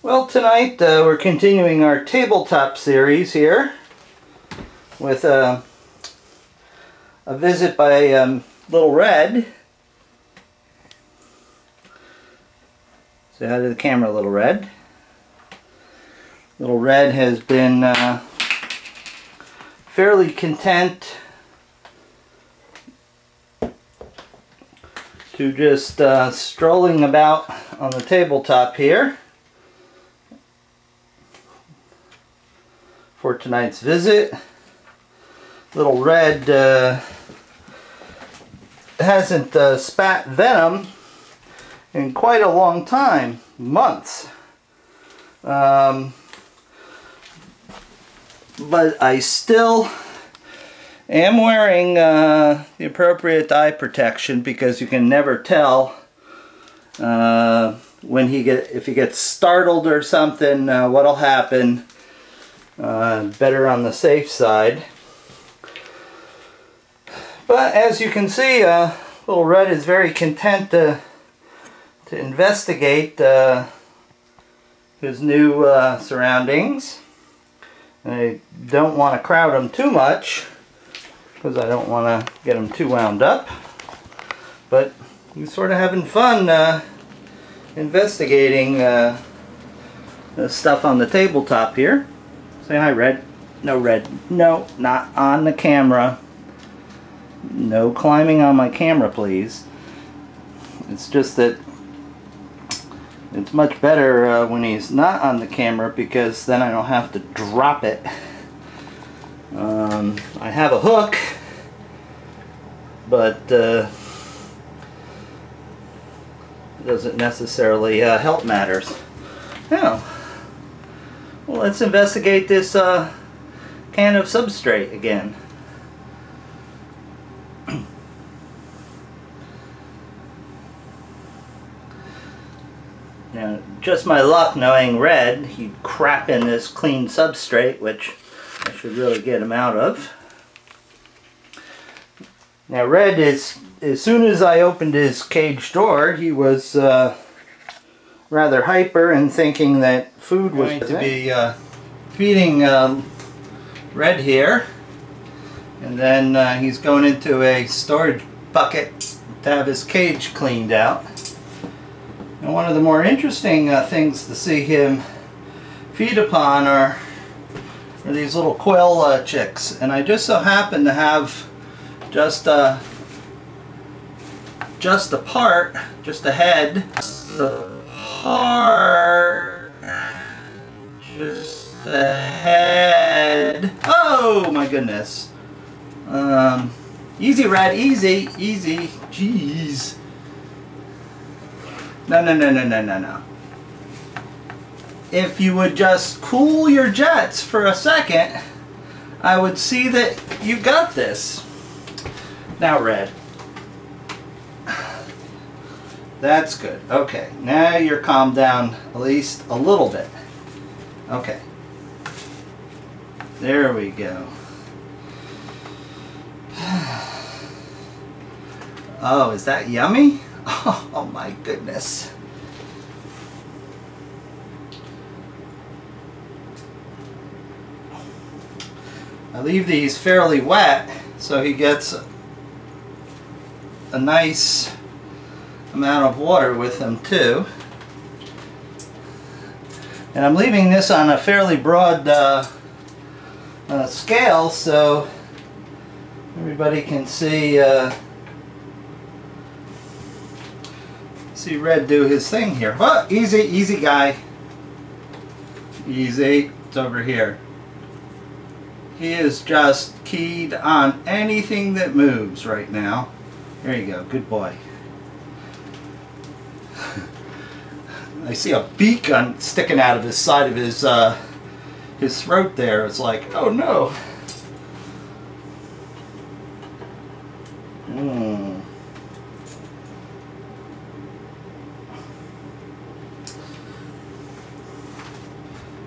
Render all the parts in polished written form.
Well, tonight we're continuing our tabletop series here with a visit by Little Red. Say hi to the camera, Little Red. Little Red has been fairly content to just strolling about on the tabletop here for tonight's visit. Little Red hasn't spat venom in quite a long time, months. But I still am wearing the appropriate eye protection because you can never tell if he gets startled or something, what'll happen. Better on the safe side. But as you can see, Little Red is very content to investigate his new surroundings. I don't want to crowd him too much because I don't want to get him too wound up. But he's sort of having fun investigating the stuff on the tabletop here. Say hi, Red. No, Red. No, not on the camera. No climbing on my camera, please. It's just that it's much better when he's not on the camera because then I don't have to drop it. I have a hook, but it doesn't necessarily help matters. Now, well, let's investigate this can of substrate again. Now, just my luck knowing Red, he'd crap in this clean substrate, which I should really get him out of. Now, Red is, as soon as I opened his cage door, he was rather hyper and thinking that food was going to be feeding Red here, and then he's going into a storage bucket to have his cage cleaned out. And one of the more interesting things to see him feed upon are these little quail chicks, and I just so happen to have just a head, just the head. Oh my goodness. Easy, Red, easy, easy. Jeez. No. If you would just cool your jets for a second, I would see that you got this. Now, Red. That's good. Okay, now you're calmed down at least a little bit. Okay. There we go. Oh, is that yummy? Oh my goodness. I leave these fairly wet so he gets a nice amount of water with them too. And I'm leaving this on a fairly broad scale so everybody can see Red do his thing here. Oh, easy, easy guy. Easy. It's over here. He is just keyed on anything that moves right now. There you go. Good boy. I see a beak sticking out of his side of his throat there. It's like, oh no.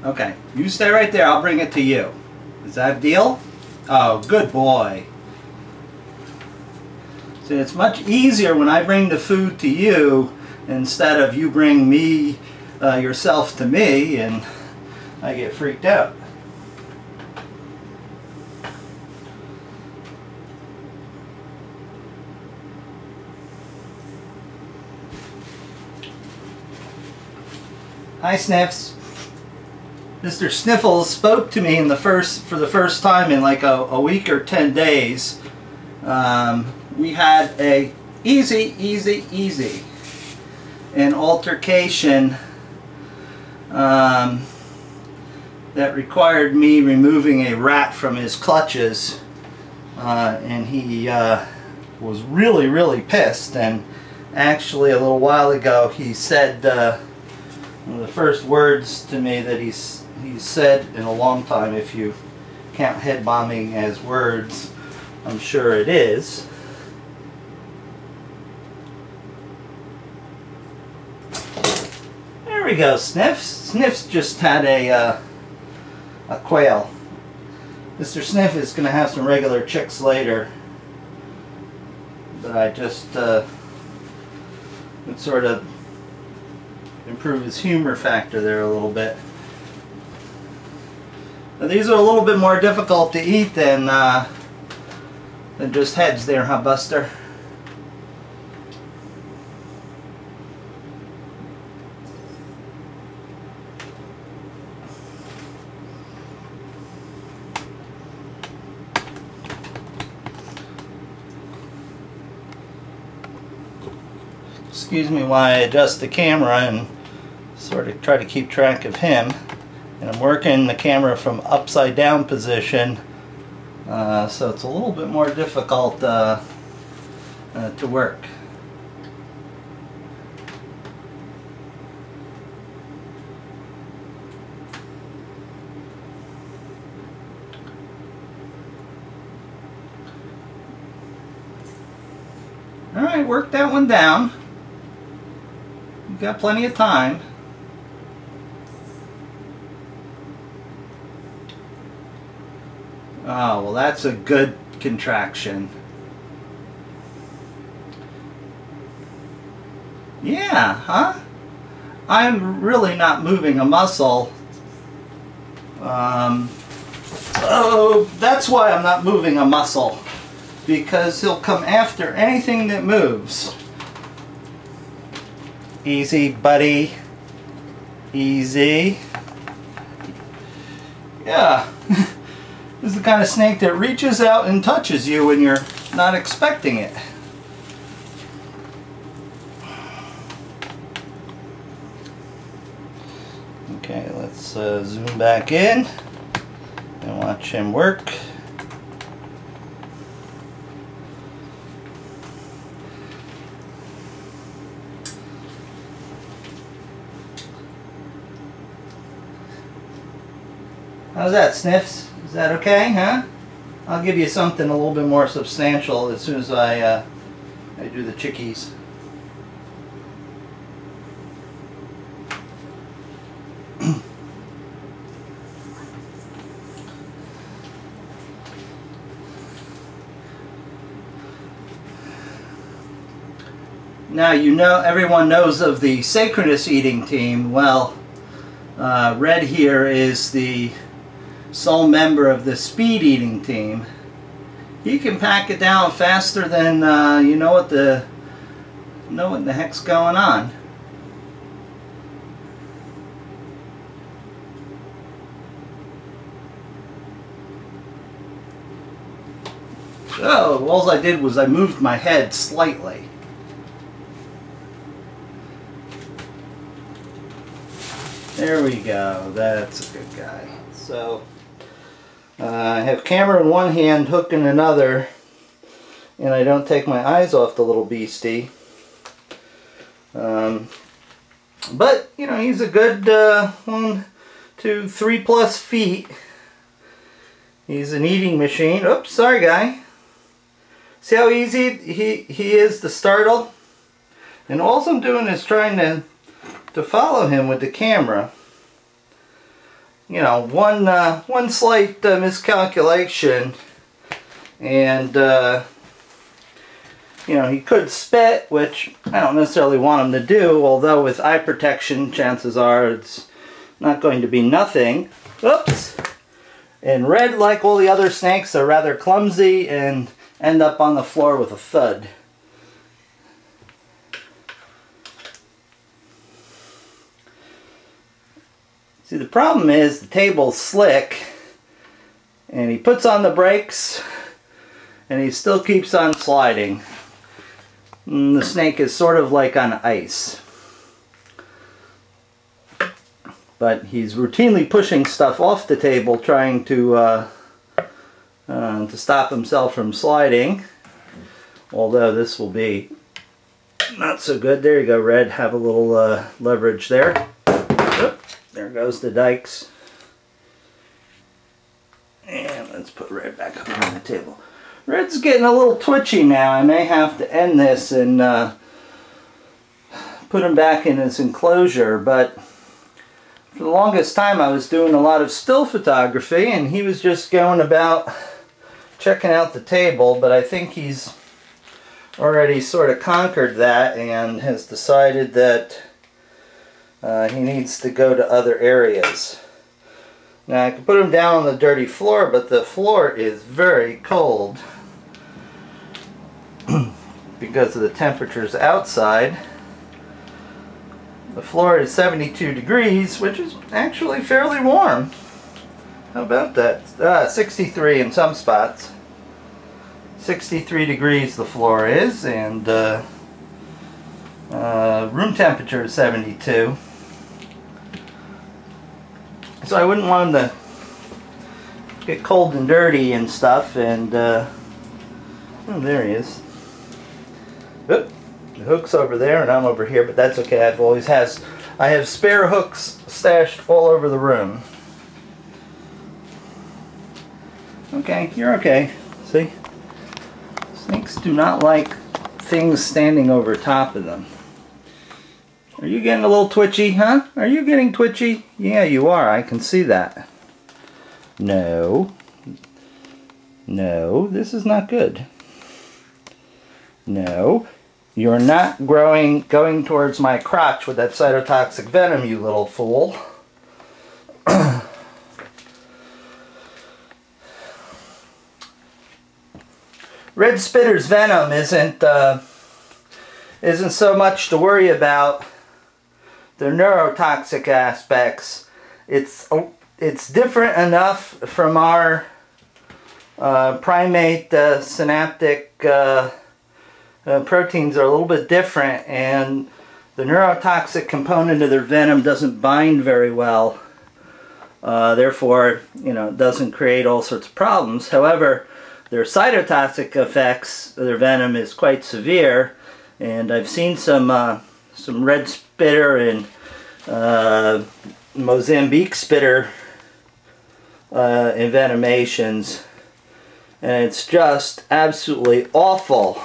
Okay, you stay right there. I'll bring it to you. Is that a deal? Oh, good boy. See, it's much easier when I bring the food to you instead of you bring me yourself to me, and I get freaked out. Hi, Sniffs. Mr. Sniffles spoke to me for the first time in like a week or 10 days. We had a easy an altercation that required me removing a rat from his clutches, and he was really pissed. And actually a little while ago he said one of the first words to me that he's said in a long time, if you count head bombing as words. I'm sure it is. There we go, Sniffs. Sniffs just had a quail. Mr. Sniff is going to have some regular chicks later, but I just would sort of improve his humor factor there a little bit. Now, these are a little bit more difficult to eat than just heads there, huh, Buster? Excuse me while I adjust the camera and sort of try to keep track of him. And I'm working the camera from upside down position, so it's a little bit more difficult to work. Alright, work that one down. You've got plenty of time. Oh, well, that's a good contraction. Yeah, huh? I'm really not moving a muscle. Oh, that's why I'm not moving a muscle. Because he'll come after anything that moves. Easy, buddy. Easy. Yeah. This is the kind of snake that reaches out and touches you when you're not expecting it. Okay, let's zoom back in and watch him work. How's that, Sniffs? Is that okay, huh? I'll give you something a little bit more substantial as soon as I do the chickies. Now, you know, everyone knows of the synchronous eating team. Well, Red here is the sole member of the speed eating team. He can pack it down faster than you know what the heck's going on. So all I did was I moved my head slightly. There we go. That's a good guy. So I have camera in one hand, hook in another, and I don't take my eyes off the little beastie. But, you know, he's a good 1, 2, 3+ feet. He's an eating machine. Oops, sorry, guy. See how easy he is to startle? And all I'm doing is trying to follow him with the camera. You know, one slight miscalculation, and You know, he could spit, which I don't necessarily want him to do, although with eye protection, chances are it's not going to be nothing. Oops! And Red, like all the other snakes, are rather clumsy and end up on the floor with a thud. See, the problem is the table's slick, and he puts on the brakes, and he still keeps on sliding. And the snake is sort of like on ice. But he's routinely pushing stuff off the table, trying to stop himself from sliding. Although this will be not so good. There you go, Red. Have a little leverage there. Oop, there goes the dikes. And let's put Red back up on the table. Red's getting a little twitchy now. I may have to end this and put him back in his enclosure, but for the longest time I was doing a lot of still photography and he was just going about checking out the table, but I think he's already sort of conquered that and has decided that he needs to go to other areas. Now I can put him down on the dirty floor, but the floor is very cold because of the temperatures outside. The floor is 72 degrees, which is actually fairly warm. How about that? 63 in some spots. 63 degrees the floor is, and room temperature is 72. So I wouldn't want him to get cold and dirty and stuff, and oh, there he is. Oop, the hook's over there and I'm over here, but that's okay. I have spare hooks stashed all over the room. Okay, you're okay. See? Snakes do not like things standing over top of them. Are you getting a little twitchy, huh? Are you getting twitchy? Yeah, you are. I can see that. No. No, this is not good. No. You're not going towards my crotch with that cytotoxic venom, you little fool. Red Spitter's venom isn't so much to worry about the neurotoxic aspects. It's different enough from our primate synaptic proteins are a little bit different, and the neurotoxic component of their venom doesn't bind very well. Therefore, you know, it doesn't create all sorts of problems. However, their cytotoxic effects of their venom is quite severe, and I've seen some red spitter and Mozambique spitter envenomations, and it's just absolutely awful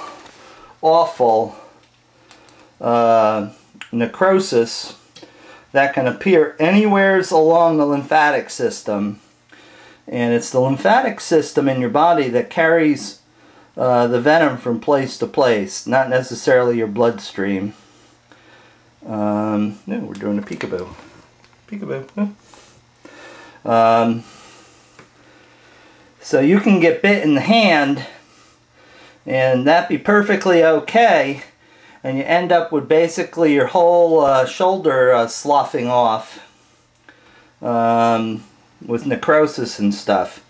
necrosis that can appear anywhere along the lymphatic system. And it's the lymphatic system in your body that carries the venom from place to place, not necessarily your bloodstream. No, we're doing a peekaboo. Peekaboo. So you can get bit in the hand, and that be perfectly okay, and you end up with basically your whole shoulder sloughing off with necrosis and stuff.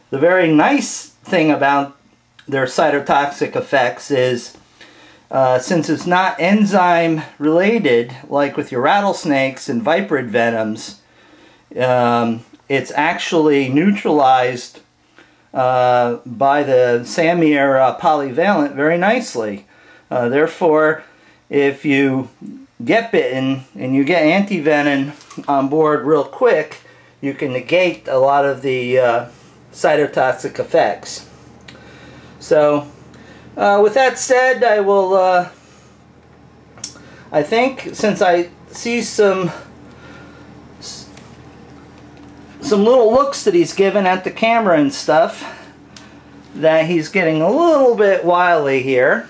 The very nice thing about their cytotoxic effects is since it's not enzyme related like with your rattlesnakes and viperid venoms, it's actually neutralized by the Samir polyvalent very nicely. Therefore, if you get bitten and you get antivenin on board real quick, you can negate a lot of the cytotoxic effects. So, with that said, I will, I think since I see some little looks that he's given at the camera and stuff, that he's getting a little bit wily here.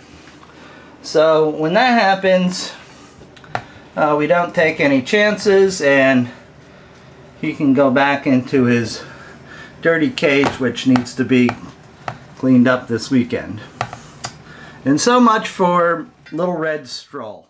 So when that happens, we don't take any chances, and he can go back into his dirty cage, which needs to be cleaned up this weekend. And so much for little Red Stroll.